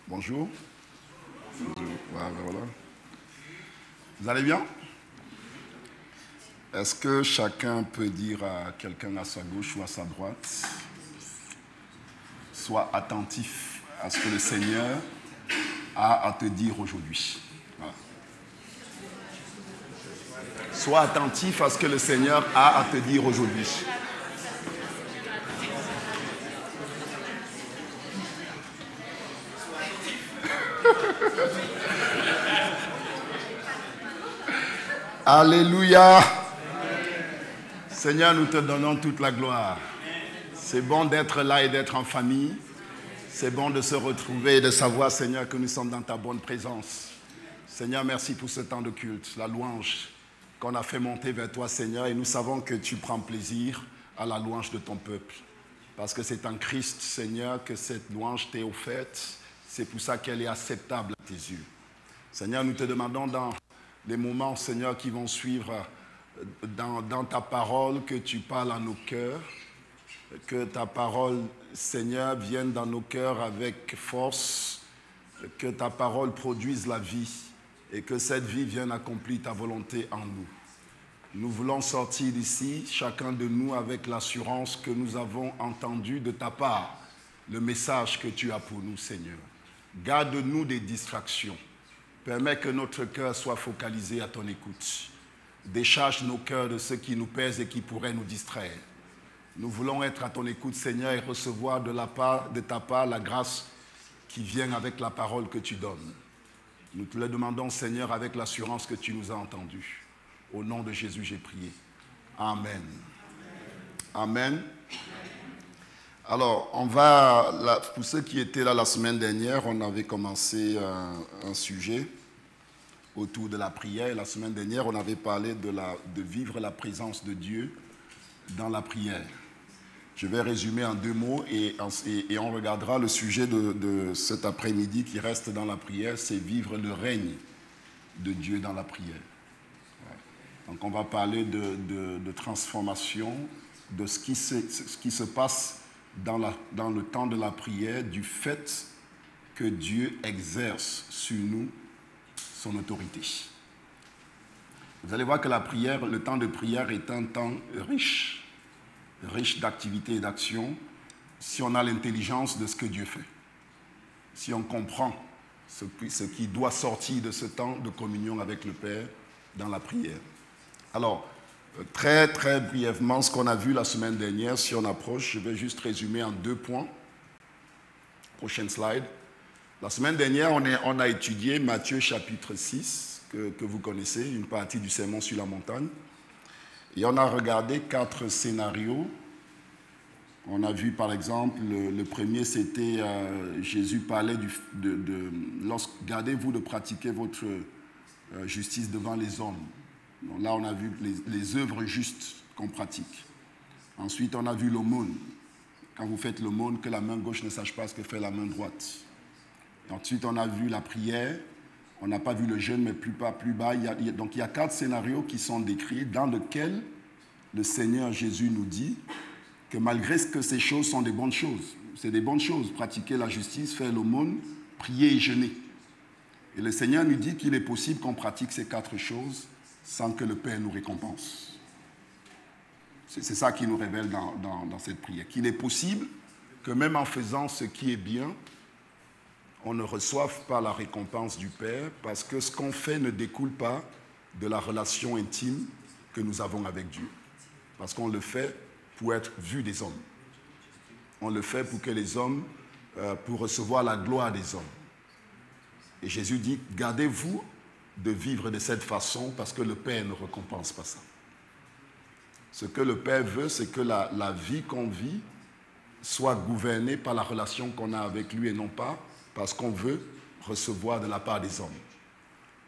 Bonjour. Voilà. Vous allez bien? Est-ce que chacun peut dire à quelqu'un à sa gauche ou à sa droite, sois attentif à ce que le Seigneur a à te dire aujourd'hui. Voilà. Sois attentif à ce que le Seigneur a à te dire aujourd'hui. Alléluia. Seigneur, nous te donnons toute la gloire. C'est bon d'être là et d'être en famille. C'est bon de se retrouver et de savoir, Seigneur, que nous sommes dans ta bonne présence. Seigneur, merci pour ce temps de culte, la louange qu'on a fait monter vers toi, Seigneur. Et nous savons que tu prends plaisir à la louange de ton peuple. Parce que c'est en Christ, Seigneur, que cette louange t'est offerte. C'est pour ça qu'elle est acceptable à tes yeux. Seigneur, nous te demandons dans les moments, Seigneur, qui vont suivre dans ta parole, que tu parles à nos cœurs, que ta parole, Seigneur, vienne dans nos cœurs avec force, que ta parole produise la vie et que cette vie vienne accomplir ta volonté en nous. Nous voulons sortir d'ici, chacun de nous, avec l'assurance que nous avons entendu de ta part le message que tu as pour nous, Seigneur. Garde-nous des distractions. Permets que notre cœur soit focalisé à ton écoute. Décharge nos cœurs de ce qui nous pèse et qui pourrait nous distraire. Nous voulons être à ton écoute, Seigneur, et recevoir de ta part la grâce qui vient avec la parole que tu donnes. Nous te le demandons, Seigneur, avec l'assurance que tu nous as entendus. Au nom de Jésus, j'ai prié. Amen. Amen. Alors, pour ceux qui étaient là la semaine dernière, on avait commencé un sujet autour de la prière. La semaine dernière, on avait parlé de vivre la présence de Dieu dans la prière. Je vais résumer en 2 mots et on regardera le sujet de cet après-midi qui reste dans la prière, c'est vivre le règne de Dieu dans la prière. Donc on va parler de transformation, de ce qui se passe dans le temps de la prière, du fait que Dieu exerce sur nous son autorité. Vous allez voir que la prière, le temps de prière est un temps riche d'activité et d'action, si on a l'intelligence de ce que Dieu fait. Si on comprend ce qui doit sortir de ce temps de communion avec le Père dans la prière. Alors, très très brièvement, ce qu'on a vu la semaine dernière, si on approche, je vais juste résumer en 2 points. Prochaine slide. La semaine dernière, on a étudié Matthieu chapitre 6, que vous connaissez, une partie du sermon sur la montagne. Et on a regardé 4 scénarios. On a vu par exemple, le premier c'était Jésus parlait gardez-vous de pratiquer votre justice devant les hommes. Donc là on a vu les œuvres justes qu'on pratique. Ensuite on a vu l'aumône. Quand vous faites l'aumône, que la main gauche ne sache pas ce que fait la main droite. Et ensuite on a vu la prière. On n'a pas vu le jeûne, mais plus bas. Donc il y a 4 scénarios qui sont décrits dans lesquels le Seigneur Jésus nous dit que malgré que ces choses sont des bonnes choses, c'est des bonnes choses, pratiquer la justice, faire l'aumône, prier et jeûner. Et le Seigneur nous dit qu'il est possible qu'on pratique ces 4 choses sans que le Père nous récompense. C'est ça qui nous révèle dans cette prière, qu'il est possible que même en faisant ce qui est bien, on ne reçoive pas la récompense du Père parce que ce qu'on fait ne découle pas de la relation intime que nous avons avec Dieu. Parce qu'on le fait pour être vu des hommes. On le fait pour que les hommes, pour recevoir la gloire des hommes. Et Jésus dit, gardez-vous de vivre de cette façon parce que le Père ne récompense pas ça. Ce que le Père veut, c'est que la vie qu'on vit soit gouvernée par la relation qu'on a avec lui et non pas parce qu'on veut recevoir de la part des hommes.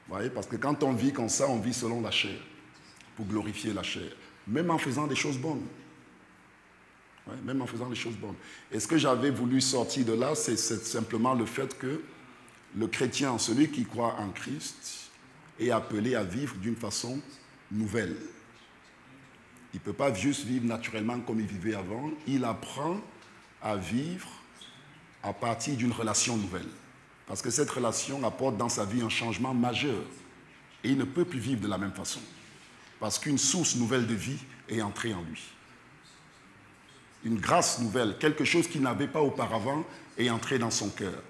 Vous voyez, parce que quand on vit comme ça, on vit selon la chair, pour glorifier la chair, même en faisant des choses bonnes. Ouais, même en faisant des choses bonnes. Et ce que j'avais voulu sortir de là, c'est simplement le fait que le chrétien, celui qui croit en Christ, est appelé à vivre d'une façon nouvelle. Il ne peut pas juste vivre naturellement comme il vivait avant. Il apprend à vivre à partir d'une relation nouvelle. Parce que cette relation apporte dans sa vie un changement majeur. Et il ne peut plus vivre de la même façon. Parce qu'une source nouvelle de vie est entrée en lui. Une grâce nouvelle, quelque chose qu'il n'avait pas auparavant, est entré dans son cœur.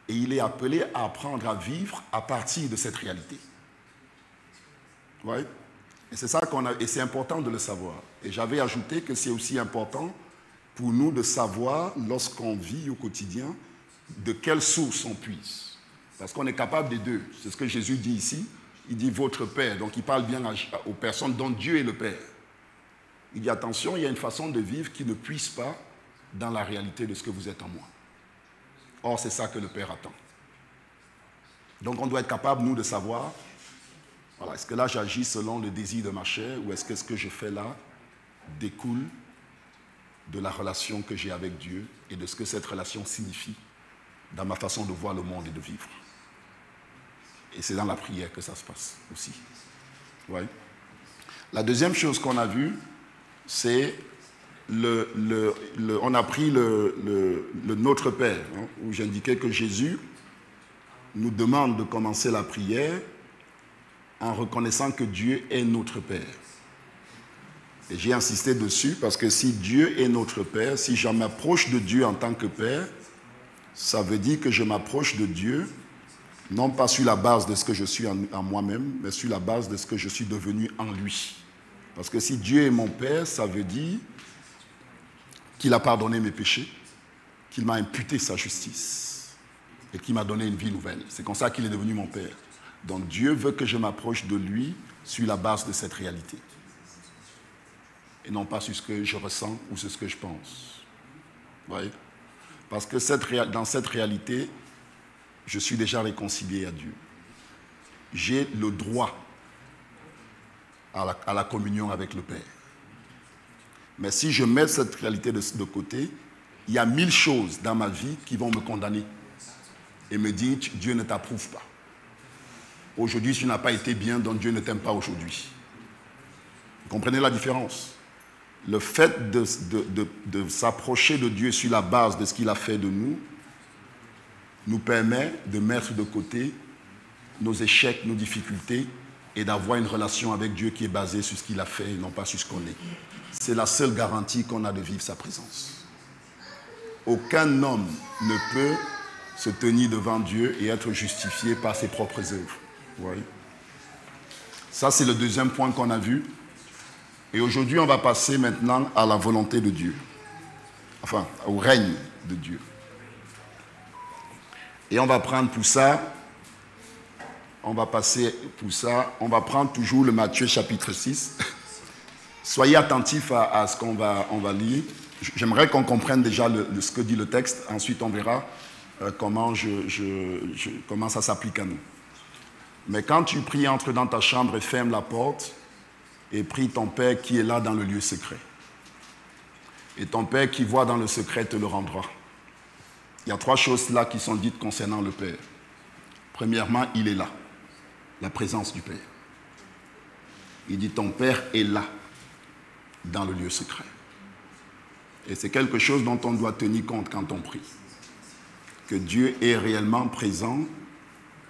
Et il est appelé à apprendre à vivre à partir de cette réalité. Vous voyez? Et c'est ça et c'est important de le savoir. Et j'avais ajouté que c'est aussi important pour nous de savoir, lorsqu'on vit au quotidien, de quelle source on puise. Parce qu'on est capable des deux. C'est ce que Jésus dit ici. Il dit votre Père. Donc il parle bien aux personnes dont Dieu est le Père. Il dit attention, il y a une façon de vivre qui ne puise pas dans la réalité de ce que vous êtes en moi. Or, c'est ça que le Père attend. Donc on doit être capable, nous, de savoir, voilà, est-ce que là j'agis selon le désir de ma chair ou est-ce que ce que je fais là découle de la relation que j'ai avec Dieu et de ce que cette relation signifie dans ma façon de voir le monde et de vivre. Et c'est dans la prière que ça se passe aussi. Ouais. La deuxième chose qu'on a vue, c'est on a pris le Notre Père, hein, où j'indiquais que Jésus nous demande de commencer la prière en reconnaissant que Dieu est notre Père. Et j'ai insisté dessus parce que si Dieu est notre Père, si je m'approche de Dieu en tant que Père, ça veut dire que je m'approche de Dieu non pas sur la base de ce que je suis en moi-même, mais sur la base de ce que je suis devenu en lui. Parce que si Dieu est mon Père, ça veut dire qu'il a pardonné mes péchés, qu'il m'a imputé sa justice et qu'il m'a donné une vie nouvelle. C'est comme ça qu'il est devenu mon Père. Donc Dieu veut que je m'approche de lui sur la base de cette réalité. Et non pas sur ce que je ressens ou sur ce que je pense. Vous voyez? Parce que dans cette réalité, je suis déjà réconcilié à Dieu. J'ai le droit à la communion avec le Père. Mais si je mets cette réalité de côté, il y a 1000 choses dans ma vie qui vont me condamner et me dire « Dieu ne t'approuve pas. Aujourd'hui, tu n'as pas été bien, donc Dieu ne t'aime pas aujourd'hui. » Vous comprenez la différence? Le fait de s'approcher de Dieu sur la base de ce qu'il a fait de nous permet de mettre de côté nos échecs, nos difficultés et d'avoir une relation avec Dieu qui est basée sur ce qu'il a fait et non pas sur ce qu'on est. C'est la seule garantie qu'on a de vivre sa présence. Aucun homme ne peut se tenir devant Dieu et être justifié par ses propres œuvres. Vous voyez? Ça, c'est le deuxième point qu'on a vu. Et aujourd'hui, on va passer maintenant à la volonté de Dieu. Enfin, au règne de Dieu. Et on va prendre pour ça, on va prendre toujours le Matthieu chapitre 6. Soyez attentifs à ce qu'on va lire. J'aimerais qu'on comprenne déjà ce que dit le texte. Ensuite, on verra comment ça s'applique à nous. Mais quand tu pries, entre dans ta chambre et ferme la porte et prie ton Père qui est là dans le lieu secret. Et ton Père qui voit dans le secret te le rendra. Il y a 3 choses là qui sont dites concernant le Père. Premièrement, il est là. La présence du Père. Il dit ton Père est là, dans le lieu secret. Et c'est quelque chose dont on doit tenir compte quand on prie. Que Dieu est réellement présent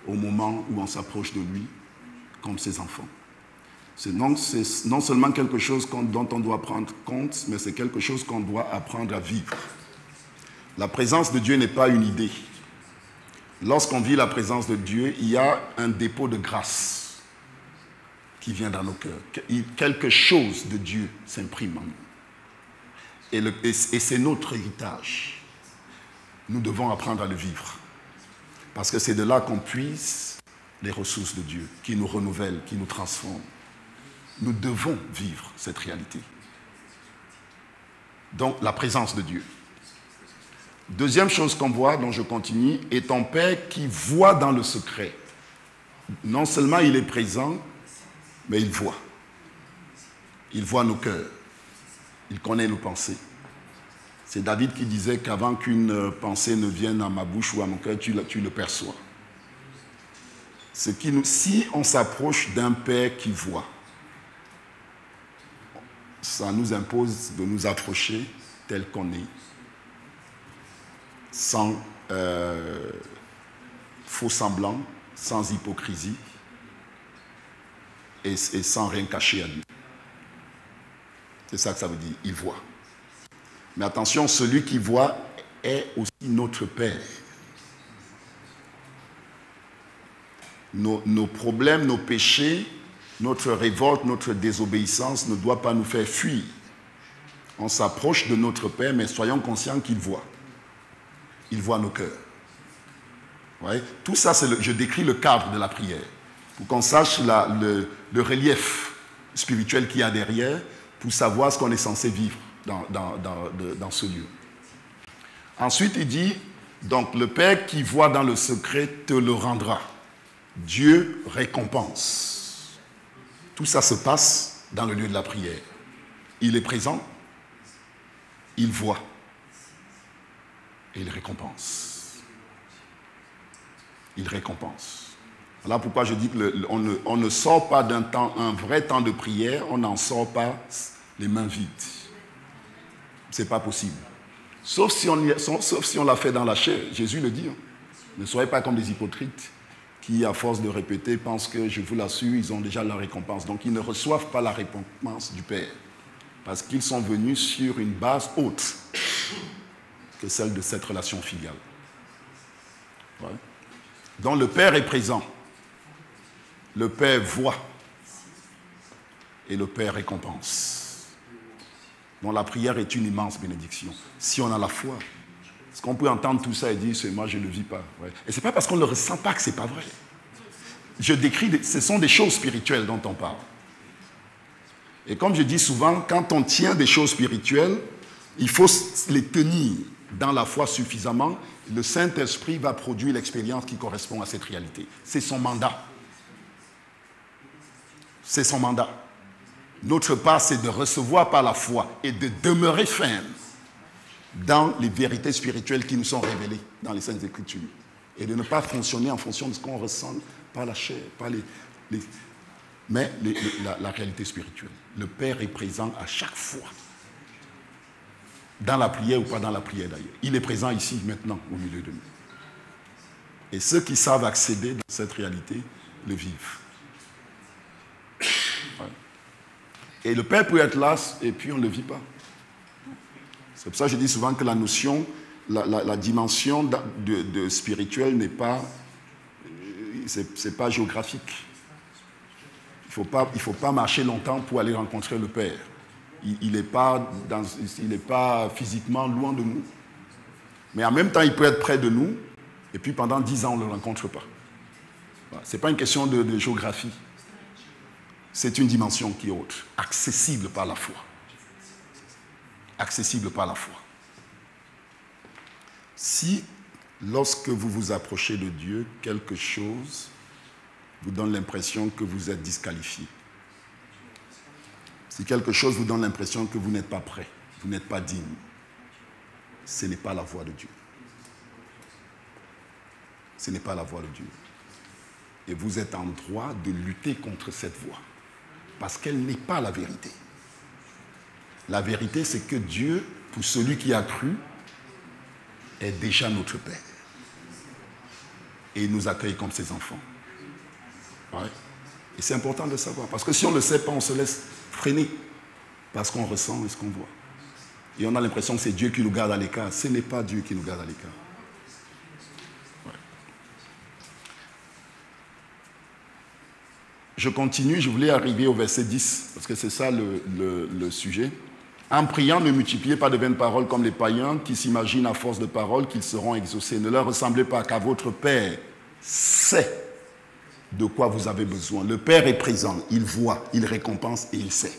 au moment où on s'approche de lui, comme ses enfants. C'est non seulement quelque chose dont on doit prendre compte, mais c'est quelque chose qu'on doit apprendre à vivre. La présence de Dieu n'est pas une idée. Lorsqu'on vit la présence de Dieu, il y a un dépôt de grâce qui vient dans nos cœurs. Quelque chose de Dieu s'imprime en nous. Et c'est notre héritage. Nous devons apprendre à le vivre. Parce que c'est de là qu'on puise les ressources de Dieu, qui nous renouvellent, qui nous transforment. Nous devons vivre cette réalité. Donc, la présence de Dieu. Deuxième chose qu'on voit, dont je continue, est ton Père qui voit dans le secret. Non seulement il est présent, mais il voit. Il voit nos cœurs. Il connaît nos pensées. C'est David qui disait qu'avant qu'une pensée ne vienne à ma bouche ou à mon cœur, tu le perçois. Si on s'approche d'un Père qui voit, ça nous impose de nous approcher tel qu'on est, sans faux semblant, sans hypocrisie et sans rien cacher à Dieu. C'est ça que ça veut dire, il voit. Mais attention, celui qui voit est aussi notre Père. Nos problèmes, nos péchés, notre révolte, notre désobéissance ne doit pas nous faire fuir. On s'approche de notre Père, mais soyons conscients qu'il voit. Il voit nos cœurs. Ouais. Tout ça, je décris le cadre de la prière, pour qu'on sache le relief spirituel qu'il y a derrière, pour savoir ce qu'on est censé vivre dans ce lieu. Ensuite, il dit, donc le Père qui voit dans le secret te le rendra. Dieu récompense. Tout ça se passe dans le lieu de la prière. Il est présent, il voit, et il récompense. Il récompense. Voilà pourquoi je dis qu'on ne sort pas un vrai temps de prière, on n'en sort pas les mains vides. Ce n'est pas possible. Sauf si on l'a fait dans la chair. Jésus le dit. Ne soyez pas comme des hypocrites qui, à force de répéter, pensent que, je vous l'assure, ils ont déjà leur récompense. Donc, ils ne reçoivent pas la récompense du Père. Parce qu'ils sont venus sur une base haute que celle de cette relation filiale. Ouais. Donc, le Père est présent. Le Père voit. Et le Père récompense. Donc, la prière est une immense bénédiction. Si on a la foi. Parce qu'on peut entendre tout ça et dire, c'est moi, je ne le vis pas. Ouais. Et ce n'est pas parce qu'on ne le ressent pas que ce n'est pas vrai. Je décris, ce sont des choses spirituelles dont on parle. Et comme je dis souvent, quand on tient des choses spirituelles, il faut les tenir dans la foi suffisamment. Le Saint-Esprit va produire l'expérience qui correspond à cette réalité. C'est son mandat. C'est son mandat. Notre part, c'est de recevoir par la foi et de demeurer ferme dans les vérités spirituelles qui nous sont révélées dans les Saintes Écritures. Et de ne pas fonctionner en fonction de ce qu'on ressent par la chair, par la réalité spirituelle. Le Père est présent à chaque fois. Dans la prière ou pas dans la prière d'ailleurs. Il est présent ici, maintenant, au milieu de nous. Et ceux qui savent accéder dans cette réalité, le vivent. Ouais. Et le Père peut être là, et puis on ne le vit pas. C'est pour ça que je dis souvent que la notion, la dimension de spirituelle n'est pas, c'est pas géographique. Il ne faut pas marcher longtemps pour aller rencontrer le Père. Il n'est pas physiquement loin de nous. Mais en même temps, il peut être près de nous, et puis pendant 10 ans, on ne le rencontre pas. Ce n'est pas une question de géographie. C'est une dimension qui est haute, accessible par la foi. Accessible par la foi. Si, lorsque vous vous approchez de Dieu, quelque chose vous donne l'impression que vous êtes disqualifié, si quelque chose vous donne l'impression que vous n'êtes pas prêt, vous n'êtes pas digne, ce n'est pas la voie de Dieu. Ce n'est pas la voie de Dieu. Et vous êtes en droit de lutter contre cette voie, parce qu'elle n'est pas la vérité. La vérité, c'est que Dieu, pour celui qui a cru, est déjà notre Père. Et il nous accueille comme ses enfants. Ouais. Et c'est important de le savoir, parce que si on ne le sait pas, on se laisse freiner, parce qu'on ressent ce qu'on voit. Et on a l'impression que c'est Dieu qui nous garde à l'écart. Ce n'est pas Dieu qui nous garde à l'écart. Ouais. Je continue, je voulais arriver au verset 10, parce que c'est ça le sujet. En priant, ne multipliez pas de vaines paroles comme les païens qui s'imaginent à force de paroles qu'ils seront exaucés. Ne leur ressemblez pas, car votre Père sait de quoi vous avez besoin. Le Père est présent, il voit, il récompense et il sait.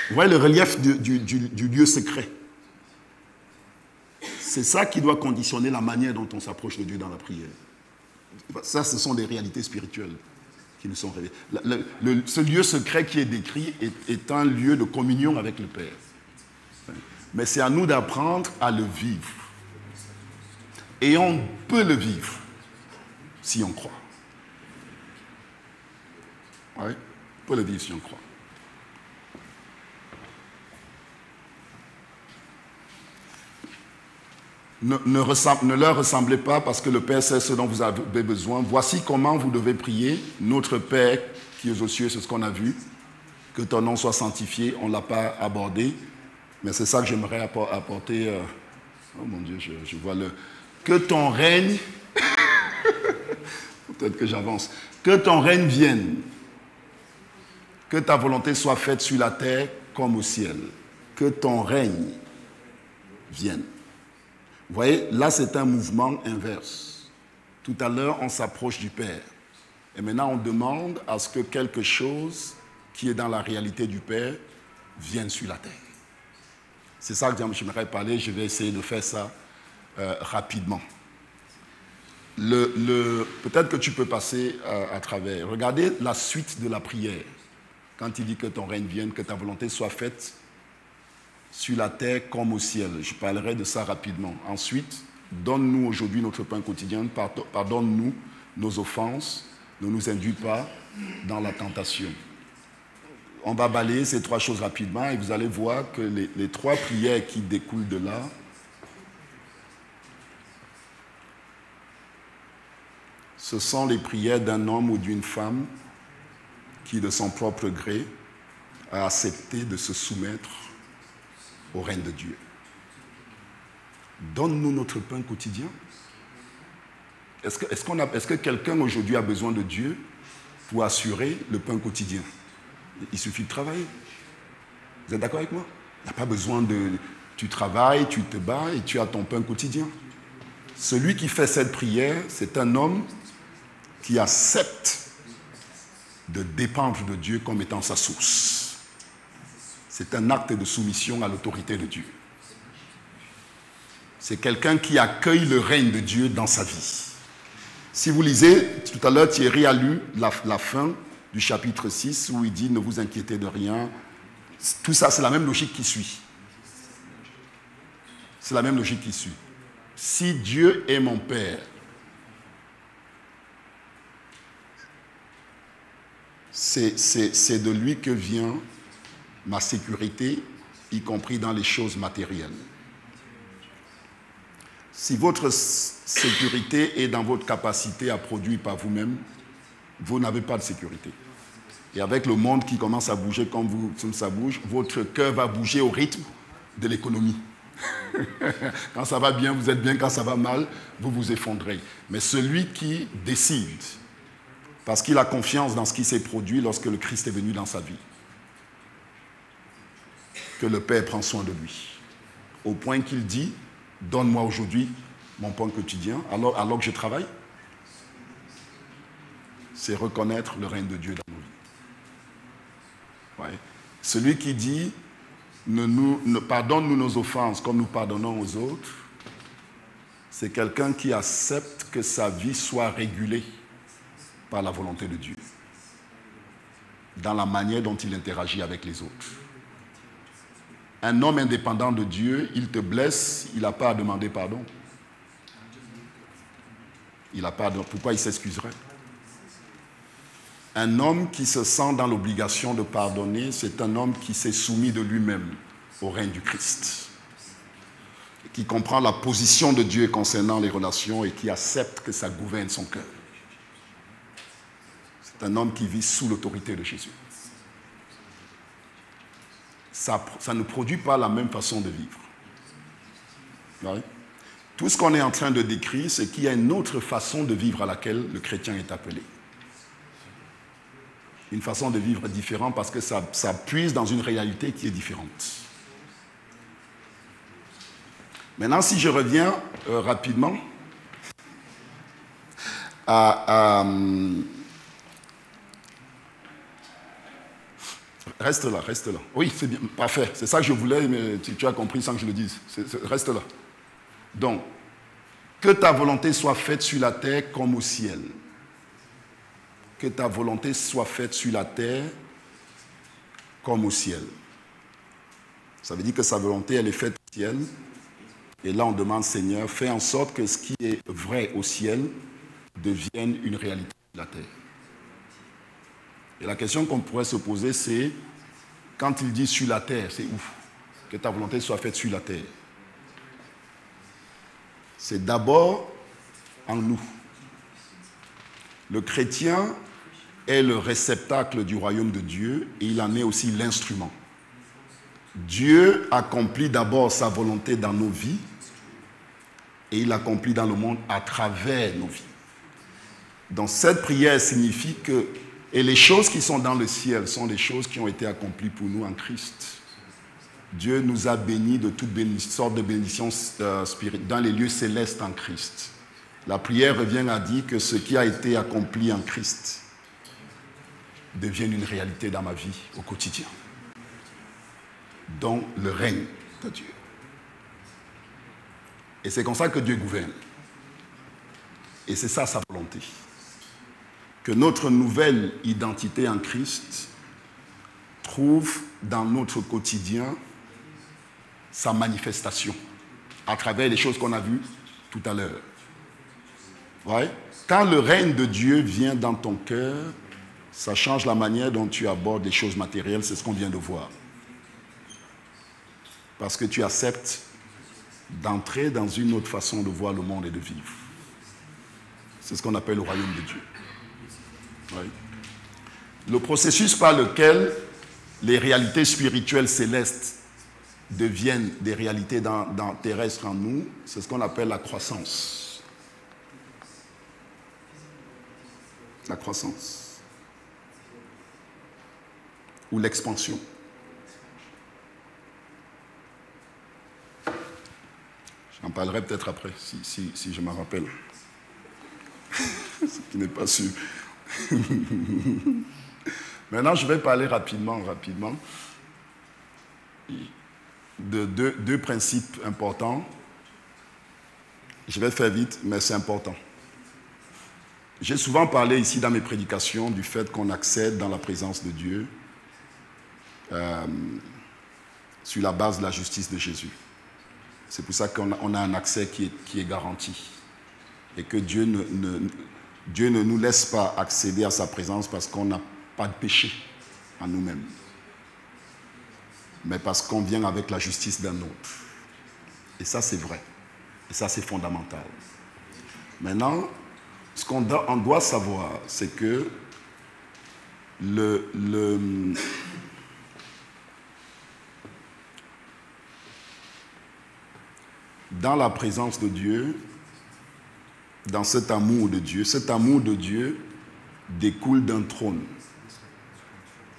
Vous voyez le relief du lieu secret. C'est ça qui doit conditionner la manière dont on s'approche de Dieu dans la prière. Ça, ce sont des réalités spirituelles qui nous sont révélées. Ce lieu secret qui est décrit est un lieu de communion avec le Père. Mais c'est à nous d'apprendre à le vivre. Et on peut le vivre si on croit. Oui, on peut le vivre si on croit. ne leur ressemblez pas parce que le Père sait ce dont vous avez besoin. Voici comment vous devez prier. Notre Père qui es aux cieux, c'est ce qu'on a vu. Que ton nom soit sanctifié. On ne l'a pas abordé. Mais c'est ça que j'aimerais apporter. Oh mon Dieu, je vois le... Que ton règne... Peut-être que j'avance. Que ton règne vienne. Que ta volonté soit faite sur la terre comme au ciel. Que ton règne vienne. Vous voyez, là c'est un mouvement inverse. Tout à l'heure, on s'approche du Père. Et maintenant, on demande à ce que quelque chose qui est dans la réalité du Père vienne sur la terre. C'est ça que j'aimerais parler. Je vais essayer de faire ça rapidement. Peut-être que tu peux passer à travers. Regardez la suite de la prière. Quand il dit que ton règne vienne, que ta volonté soit faite sur la terre comme au ciel. Je parlerai de ça rapidement. Ensuite, donne-nous aujourd'hui notre pain quotidien. Pardonne-nous nos offenses. Ne nous induis pas dans la tentation. On va balayer ces trois choses rapidement et vous allez voir que les trois prières qui découlent de là ce sont les prières d'un homme ou d'une femme qui, de son propre gré, a accepté de se soumettre au règne de Dieu. Donne-nous notre pain quotidien. Est-ce que quelqu'un aujourd'hui a besoin de Dieu pour assurer le pain quotidien? Il suffit de travailler. Vous êtes d'accord avec moi? Il n'y a pas besoin de... Tu travailles, tu te bats et tu as ton pain quotidien. Celui qui fait cette prière, c'est un homme qui accepte de dépendre de Dieu comme étant sa source. C'est un acte de soumission à l'autorité de Dieu. C'est quelqu'un qui accueille le règne de Dieu dans sa vie. Si vous lisez, tout à l'heure Thierry a lu la fin du chapitre 6 où il dit « Ne vous inquiétez de rien ». Tout ça, c'est la même logique qui suit. C'est la même logique qui suit. Si Dieu est mon Père, c'est de lui que vient ma sécurité, y compris dans les choses matérielles. Si votre sécurité est dans votre capacité à produire par vous-même, vous n'avez pas de sécurité. Et avec le monde qui commence à bouger comme ça bouge, votre cœur va bouger au rythme de l'économie. Quand ça va bien, vous êtes bien. Quand ça va mal, vous vous effondrez. Mais celui qui décide, parce qu'il a confiance dans ce qui s'est produit lorsque le Christ est venu dans sa vie, que le Père prend soin de lui, au point qu'il dit « Donne-moi aujourd'hui mon pain quotidien, alors que je travaille », c'est reconnaître le règne de Dieu dans nos vies. Ouais. Celui qui dit pardonne-nous nos offenses comme nous pardonnons aux autres, c'est quelqu'un qui accepte que sa vie soit régulée par la volonté de Dieu, dans la manière dont il interagit avec les autres. Un homme indépendant de Dieu, il te blesse, il n'a pas à demander pardon. Il n'a pas à... Pourquoi il s'excuserait? Un homme qui se sent dans l'obligation de pardonner, c'est un homme qui s'est soumis de lui-même au règne du Christ, qui comprend la position de Dieu concernant les relations et qui accepte que ça gouverne son cœur. C'est un homme qui vit sous l'autorité de Jésus. Ça ne produit pas la même façon de vivre. Oui. Tout ce qu'on est en train de décrire, c'est qu'il y a une autre façon de vivre à laquelle le chrétien est appelé. Une façon de vivre différente parce que ça puise dans une réalité qui est différente. Maintenant, si je reviens rapidement Reste là. Oui, c'est bien, parfait. C'est ça que je voulais, mais tu as compris sans que je le dise. Reste là. Donc, que ta volonté soit faite sur la terre comme au ciel. Que ta volonté soit faite sur la terre comme au ciel. Ça veut dire que sa volonté, elle est faite au ciel. Et là, on demande, Seigneur, fais en sorte que ce qui est vrai au ciel devienne une réalité sur la terre. Et la question qu'on pourrait se poser, c'est, quand il dit sur la terre, c'est où? Que ta volonté soit faite sur la terre. C'est d'abord en nous. Le chrétien est le réceptacle du royaume de Dieu et il en est aussi l'instrument. Dieu accomplit d'abord sa volonté dans nos vies et il l'accomplit dans le monde à travers nos vies. Donc cette prière signifie que, et les choses qui sont dans le ciel sont des choses qui ont été accomplies pour nous en Christ. Dieu nous a bénis de toutes sortes de bénédictions dans les lieux célestes en Christ. La prière revient à dire que ce qui a été accompli en Christ devienne une réalité dans ma vie au quotidien. Donc le règne de Dieu. Et c'est comme ça que Dieu gouverne. Et c'est ça sa volonté. Que notre nouvelle identité en Christ trouve dans notre quotidien sa manifestation à travers les choses qu'on a vues tout à l'heure. Ouais. Quand le règne de Dieu vient dans ton cœur, ça change la manière dont tu abordes les choses matérielles, c'est ce qu'on vient de voir. Parce que tu acceptes d'entrer dans une autre façon de voir le monde et de vivre. C'est ce qu'on appelle le royaume de Dieu. Ouais. Le processus par lequel les réalités spirituelles célestes deviennent des réalités terrestres en nous, c'est ce qu'on appelle la croissance. La croissance. Ou l'expansion. J'en parlerai peut-être après, si je m'en rappelle. Ce qui n'est pas sûr. Maintenant, je vais parler rapidement, de deux principes importants. Je vais faire vite, mais c'est important. J'ai souvent parlé ici dans mes prédications du fait qu'on accède dans la présence de Dieu sur la base de la justice de Jésus. C'est pour ça qu'on a un accès qui est garanti. Et que Dieu ne nous laisse pas accéder à sa présence parce qu'on n'a pas de péché en nous-mêmes. Mais parce qu'on vient avec la justice d'un autre. Et ça, c'est vrai. Et ça, c'est fondamental. Maintenant, ce qu'on doit savoir, c'est que dans la présence de Dieu, dans cet amour de Dieu découle d'un trône.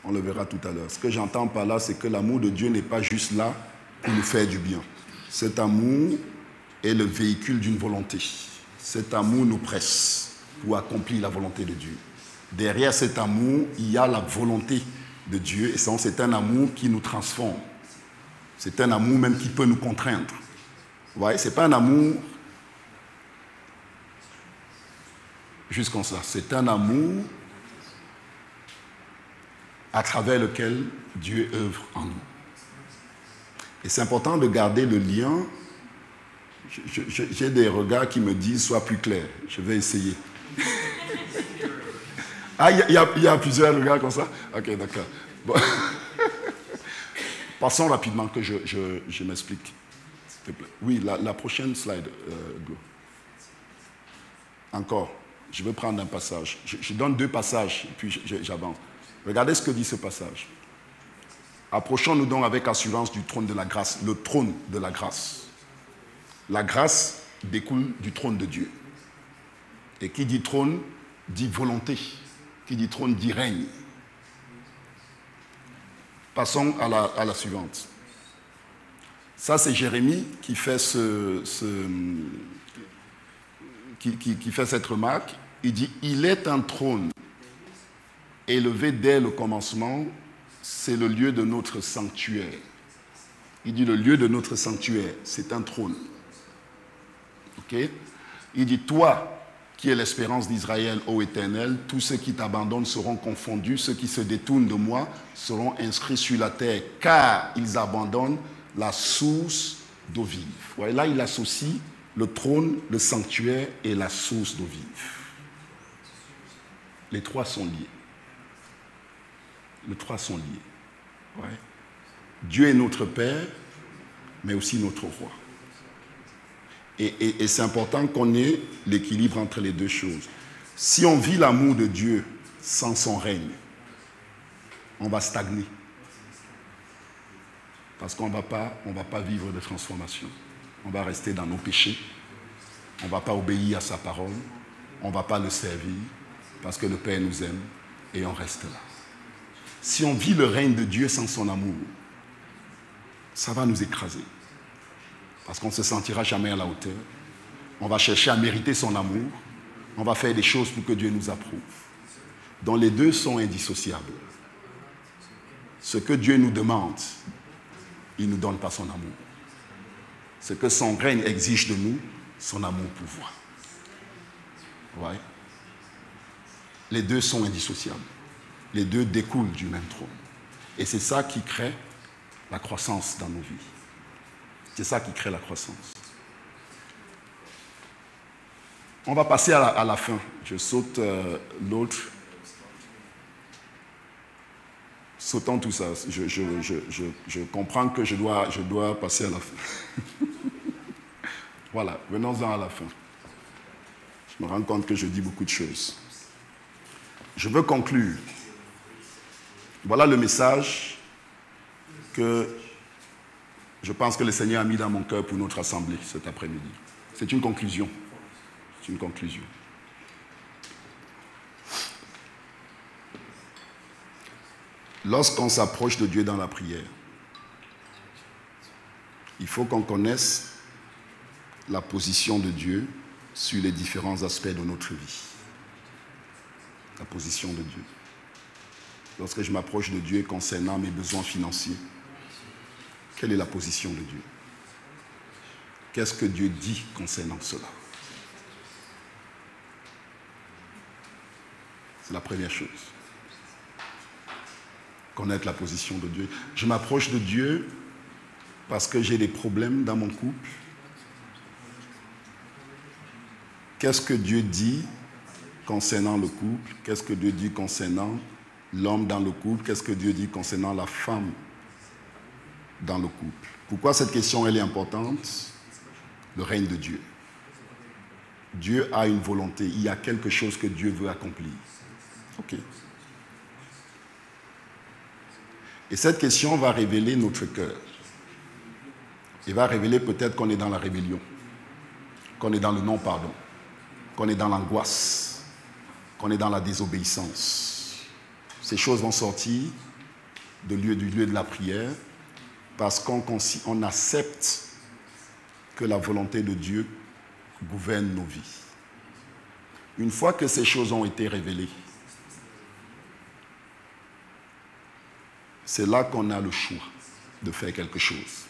On le verra tout à l'heure. Ce que j'entends par là, c'est que l'amour de Dieu n'est pas juste là pour nous faire du bien. Cet amour est le véhicule d'une volonté. Cet amour nous presse pour accomplir la volonté de Dieu. Derrière cet amour, il y a la volonté de Dieu et c'est un amour qui nous transforme. C'est un amour même qui peut nous contraindre. Vous voyez, ce n'est pas un amour juste comme ça. C'est un amour à travers lequel Dieu œuvre en nous. Et c'est important de garder le lien. J'ai des regards qui me disent « sois plus clair ». Je vais essayer. Ah, il y a plusieurs regards comme ça? Ok, d'accord. Bon. Passons rapidement que je m'explique. S'il te plaît. Oui, la prochaine slide, Go. Encore. Je vais prendre un passage. Je donne deux passages, puis j'avance. Regardez ce que dit ce passage. Approchons-nous donc avec assurance du trône de la grâce, le trône de la grâce. La grâce découle du trône de Dieu. Et qui dit trône, dit volonté. Qui dit trône, dit règne. Passons à la suivante. Ça, c'est Jérémie qui fait qui fait cette remarque. Il dit, il est un trône élevé dès le commencement, c'est le lieu de notre sanctuaire. Il dit, le lieu de notre sanctuaire, c'est un trône. Ok? Il dit, toi, qui es l'espérance d'Israël, ô Éternel, tous ceux qui t'abandonnent seront confondus, ceux qui se détournent de moi seront inscrits sur la terre, car ils abandonnent la source d'eau vive. Ouais, là, il associe le trône, le sanctuaire et la source d'eau vive. Les trois sont liés. Les trois sont liés. Ouais. Dieu est notre Père, mais aussi notre Roi. Et c'est important qu'on ait l'équilibre entre les deux choses. Si on vit l'amour de Dieu sans son règne, on va stagner. Parce qu'on ne va pas vivre de transformation. On va rester dans nos péchés. On ne va pas obéir à sa parole. On ne va pas le servir parce que le Père nous aime et on reste là. Si on vit le règne de Dieu sans son amour, ça va nous écraser. Parce qu'on ne se sentira jamais à la hauteur. On va chercher à mériter son amour. On va faire des choses pour que Dieu nous approuve. Donc les deux sont indissociables. Ce que Dieu nous demande, il ne nous donne pas son amour. Ce que son règne exige de nous, son amour pouvoir. Ouais. Les deux sont indissociables. Les deux découlent du même trône. Et c'est ça qui crée la croissance dans nos vies. C'est ça qui crée la croissance. On va passer à la fin. Je saute l'autre. Sautons tout ça. Je comprends que je dois passer à la fin. Voilà, venons-en à la fin. Je me rends compte que je dis beaucoup de choses. Je veux conclure. Voilà le message que je pense que le Seigneur a mis dans mon cœur pour notre assemblée cet après-midi. C'est une conclusion. C'est une conclusion. Lorsqu'on s'approche de Dieu dans la prière, il faut qu'on connaisse la position de Dieu sur les différents aspects de notre vie. La position de Dieu. Lorsque je m'approche de Dieu concernant mes besoins financiers, quelle est la position de Dieu? Qu'est-ce que Dieu dit concernant cela? C'est la première chose. Connaître la position de Dieu. Je m'approche de Dieu parce que j'ai des problèmes dans mon couple. Qu'est-ce que Dieu dit concernant le couple? Qu'est-ce que Dieu dit concernant l'homme dans le couple? Qu'est-ce que Dieu dit concernant la femme dans le couple? Pourquoi cette question elle est importante? Le règne de Dieu. Dieu a une volonté. Il y a quelque chose que Dieu veut accomplir. OK. Et cette question va révéler notre cœur. Il va révéler peut-être qu'on est dans la rébellion, qu'on est dans le non-pardon, qu'on est dans l'angoisse, qu'on est dans la désobéissance. Ces choses vont sortir du lieu de la prière parce qu'on accepte que la volonté de Dieu gouverne nos vies. Une fois que ces choses ont été révélées, c'est là qu'on a le choix de faire quelque chose.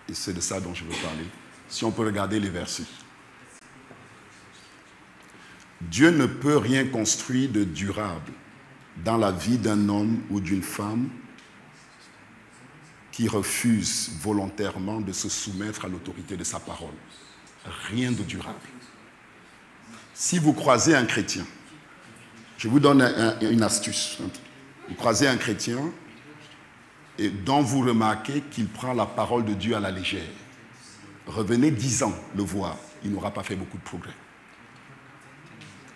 Et c'est de ça dont je veux parler. Si on peut regarder les versets. Dieu ne peut rien construire de durable dans la vie d'un homme ou d'une femme qui refuse volontairement de se soumettre à l'autorité de sa parole. Rien de durable. Si vous croisez un chrétien, je vous donne une astuce. Vous croisez un chrétien et dont vous remarquez qu'il prend la parole de Dieu à la légère. Revenez 10 ans le voir, il n'aura pas fait beaucoup de progrès.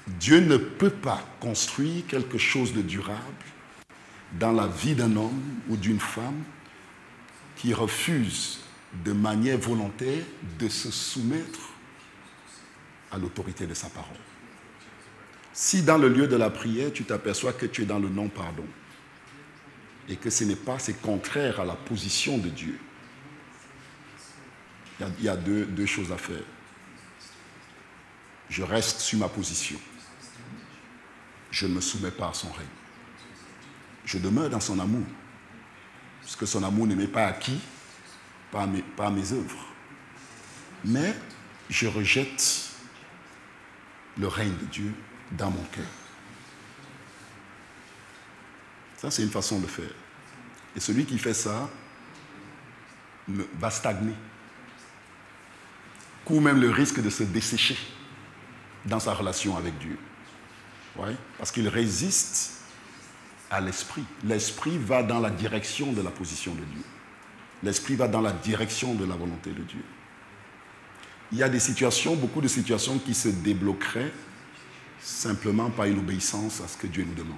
Dieu ne peut pas construire quelque chose de durable dans la vie d'un homme ou d'une femme qui refuse de manière volontaire de se soumettre à l'autorité de sa parole. Si dans le lieu de la prière, tu t'aperçois que tu es dans le non-pardon et que c'est contraire à la position de Dieu, il y a deux choses à faire. Je reste sur ma position. Je ne me soumets pas à son règne. Je demeure dans son amour. Parce que son amour ne m'est pas acquis par mes œuvres. Mais je rejette le règne de Dieu dans mon cœur. Ça, c'est une façon de faire. Et celui qui fait ça va stagner. Court même le risque de se dessécher dans sa relation avec Dieu. Ouais, parce qu'il résiste à l'esprit. L'esprit va dans la direction de la position de Dieu. L'esprit va dans la direction de la volonté de Dieu. il y a des situations, beaucoup de situations qui se débloqueraient simplement par une obéissance à ce que Dieu nous demande.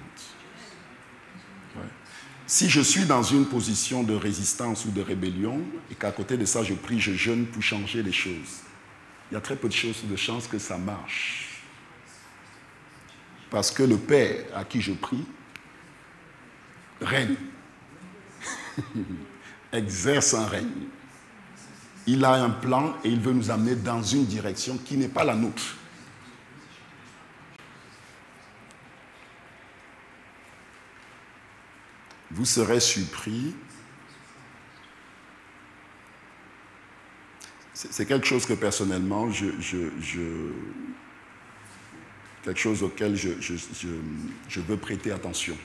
Ouais. Si je suis dans une position de résistance ou de rébellion et qu'à côté de ça, je prie, je jeûne pour changer les choses, il y a très peu de chances que ça marche. Parce que le Père à qui je prie règne, exerce un règne. Il a un plan et il veut nous amener dans une direction qui n'est pas la nôtre. Vous serez surpris. C'est quelque chose que personnellement, quelque chose auquel je veux prêter attention.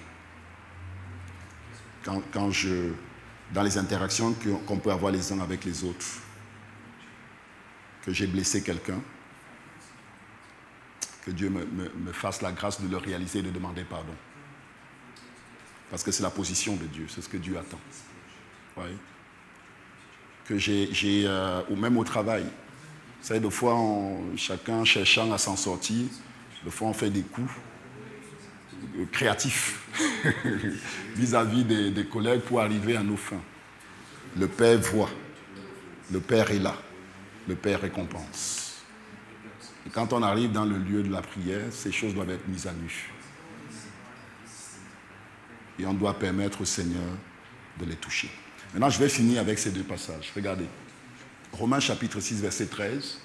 Dans les interactions qu'on peut avoir les uns avec les autres, que j'ai blessé quelqu'un, que Dieu me fasse la grâce de le réaliser et de demander pardon. Parce que c'est la position de Dieu, c'est ce que Dieu attend. Ouais. Que ou même au travail, vous savez, des fois, chacun cherchant à s'en sortir, des fois on fait des coups créatifs vis-à-vis des collègues pour arriver à nos fins. Le Père voit, le Père est là, le Père récompense. Et quand on arrive dans le lieu de la prière, ces choses doivent être mises à nu. Et on doit permettre au Seigneur de les toucher. Maintenant, je vais finir avec ces deux passages. Regardez. Romains chapitre 6, verset 13.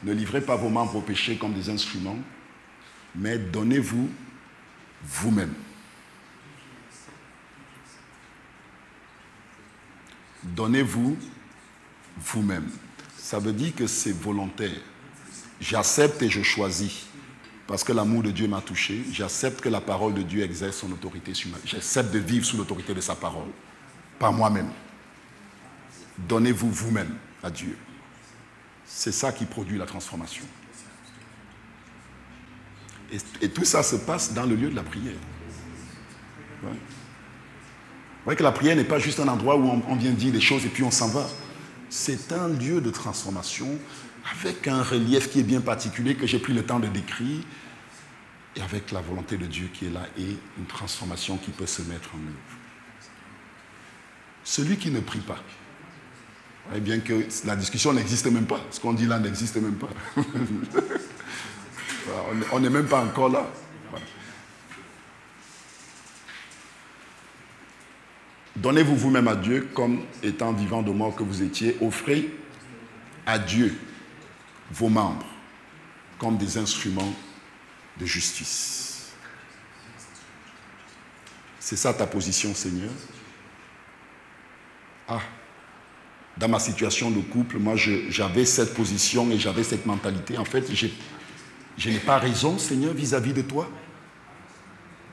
Ne livrez pas vos membres au péché comme des instruments, mais donnez-vous vous-même. Donnez-vous vous-même. Ça veut dire que c'est volontaire. J'accepte et je choisis. Parce que l'amour de Dieu m'a touché, j'accepte que la parole de Dieu exerce son autorité sur moi. J'accepte de vivre sous l'autorité de sa parole, par moi-même. Donnez-vous vous-même à Dieu. C'est ça qui produit la transformation. Et tout ça se passe dans le lieu de la prière. Ouais. Vous voyez que la prière n'est pas juste un endroit où on vient dire des choses et puis on s'en va. C'est un lieu de transformation avec un relief qui est bien particulier que j'ai pris le temps de décrire et avec la volonté de Dieu qui est là et une transformation qui peut se mettre en œuvre. Celui qui ne prie pas, voyez bien que la discussion n'existe même pas. Ce qu'on dit là n'existe même pas. On n'est même pas encore là. Donnez-vous vous-même à Dieu comme étant vivant de mort que vous étiez. Offrez à Dieu vos membres comme des instruments de justice. C'est ça ta position, Seigneur? Ah, dans ma situation de couple, moi j'avais cette position et j'avais cette mentalité. En fait, je n'ai pas raison, Seigneur, vis-à-vis de toi.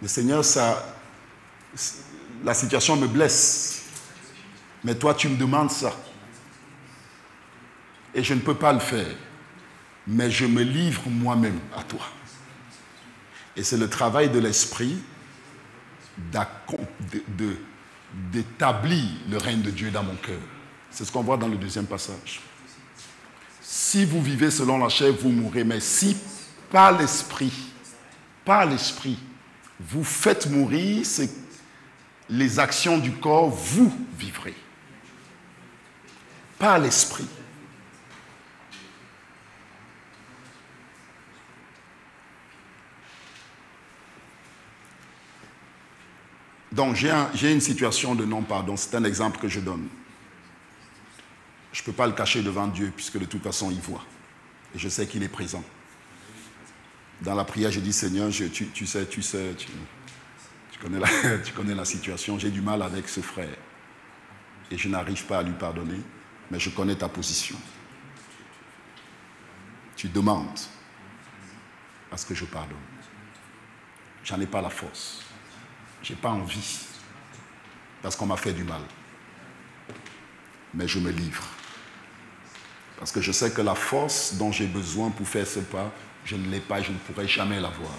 Mais Seigneur, la situation me blesse. Mais toi, tu me demandes ça. Et je ne peux pas le faire. Mais je me livre moi-même à toi. Et c'est le travail de l'esprit d'établir le règne de Dieu dans mon cœur. C'est ce qu'on voit dans le deuxième passage. Si vous vivez selon la chair, vous mourrez. Mais si par l'esprit, vous faites mourir les actions du corps, vous vivrez. Par l'esprit. Donc, j'ai une situation de non-pardon. C'est un exemple que je donne. Je ne peux pas le cacher devant Dieu, puisque de toute façon, il voit. Et je sais qu'il est présent. Dans la prière, je dis, Seigneur, tu connais la situation. J'ai du mal avec ce frère. Et je n'arrive pas à lui pardonner, mais je connais ta position. Tu demandes à ce que je pardonne. J'en ai pas la force. Je n'ai pas envie, parce qu'on m'a fait du mal. Mais je me livre. Parce que je sais que la force dont j'ai besoin pour faire ce pas, je ne l'ai pas et je ne pourrai jamais l'avoir.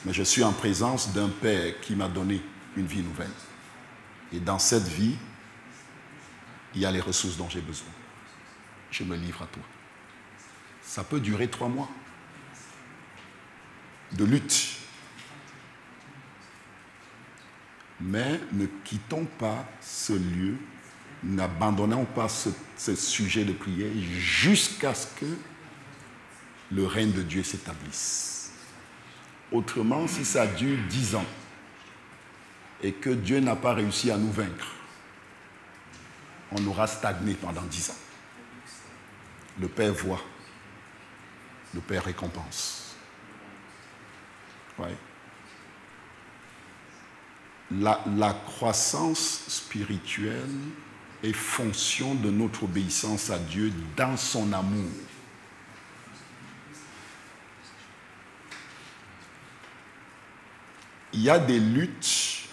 Mais je suis en présence d'un Père qui m'a donné une vie nouvelle. Et dans cette vie, il y a les ressources dont j'ai besoin. je me livre à toi. Ça peut durer 3 mois de lutte. Mais ne quittons pas ce lieu, n'abandonnons pas ce sujet de prière jusqu'à ce que le règne de Dieu s'établisse. Autrement, si ça dure 10 ans et que Dieu n'a pas réussi à nous vaincre, on aura stagné pendant 10 ans. Le Père voit, le Père récompense. Ouais. La croissance spirituelle est fonction de notre obéissance à Dieu dans son amour. Il y a des luttes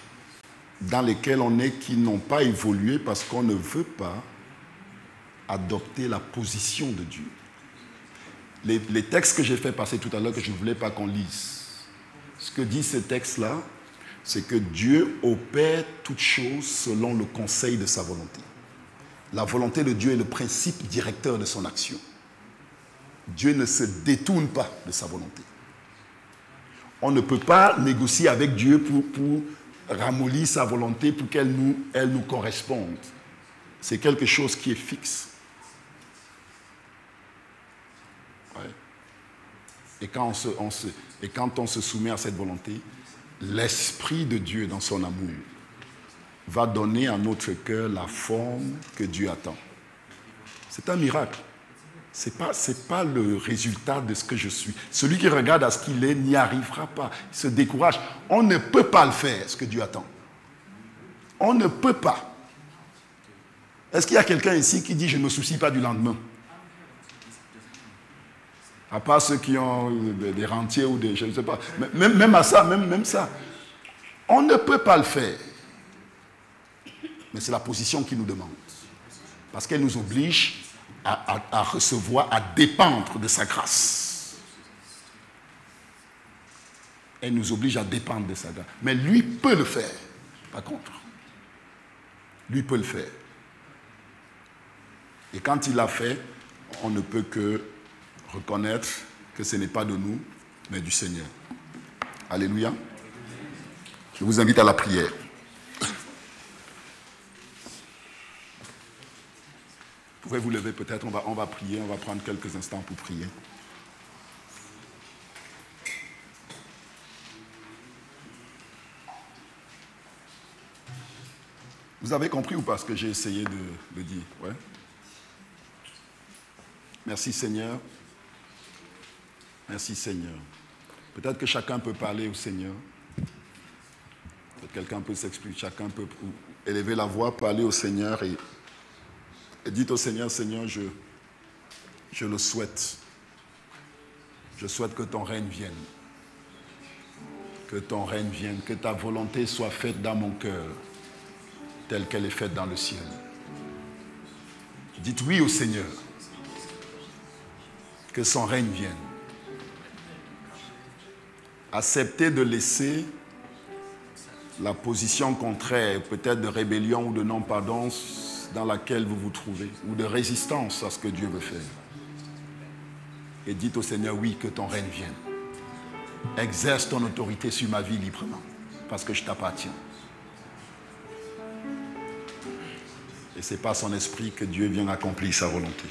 dans lesquelles on est qui n'ont pas évolué parce qu'on ne veut pas adopter la position de Dieu. Les textes que j'ai fait passer tout à l'heure que je ne voulais pas qu'on lise, ce que dit ces textes-là, c'est que Dieu opère toutes choses selon le conseil de sa volonté. La volonté de Dieu est le principe directeur de son action. Dieu ne se détourne pas de sa volonté. On ne peut pas négocier avec Dieu pour ramollir sa volonté, pour qu'elle nous corresponde. C'est quelque chose qui est fixe. Ouais. Et quand on se soumet à cette volonté, l'Esprit de Dieu dans son amour va donner à notre cœur la forme que Dieu attend. C'est un miracle. Ce n'est pas le résultat de ce que je suis. Celui qui regarde à ce qu'il est n'y arrivera pas. Il se décourage. On ne peut pas le faire, ce que Dieu attend. On ne peut pas. Est-ce qu'il y a quelqu'un ici qui dit « je ne me soucie pas du lendemain » ? À part ceux qui ont des rentiers ou des... je ne sais pas. Même à ça, même ça. On ne peut pas le faire. Mais c'est la position qui nous demande. Parce qu'elle nous oblige à recevoir, à dépendre de sa grâce. Elle nous oblige à dépendre de sa grâce. Mais lui peut le faire, par contre. Lui peut le faire. Et quand il l'a fait, on ne peut que reconnaître que ce n'est pas de nous, mais du Seigneur. Alléluia. Je vous invite à la prière. Vous pouvez vous lever peut-être, on va prier, on va prendre quelques instants pour prier. Vous avez compris ou pas ce que j'ai essayé de dire? Ouais. Merci Seigneur. Merci Seigneur. Peut-être que chacun peut parler au Seigneur. Quelqu'un peut s'expliquer, chacun peut élever la voix, parler au Seigneur et dites au Seigneur, Seigneur, je le souhaite. Je souhaite que ton règne vienne. Que ton règne vienne, que ta volonté soit faite dans mon cœur, telle qu'elle est faite dans le ciel. Dites oui au Seigneur. Que son règne vienne. Acceptez de laisser la position contraire, peut-être de rébellion ou de non-pardon dans laquelle vous vous trouvez, ou de résistance à ce que Dieu veut faire. Et dites au Seigneur, oui, que ton règne vienne. Exerce ton autorité sur ma vie librement, parce que je t'appartiens. Et c'est par son esprit que Dieu vient accomplir sa volonté.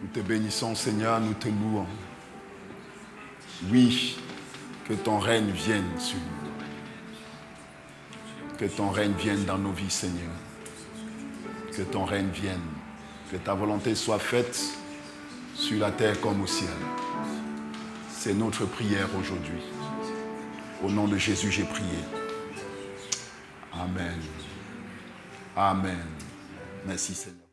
Nous te bénissons, Seigneur, nous te louons. Oui, que ton règne vienne sur nous. Que ton règne vienne dans nos vies, Seigneur. Que ton règne vienne. Que ta volonté soit faite sur la terre comme au ciel. C'est notre prière aujourd'hui. Au nom de Jésus, j'ai prié. Amen. Amen. Merci, Seigneur.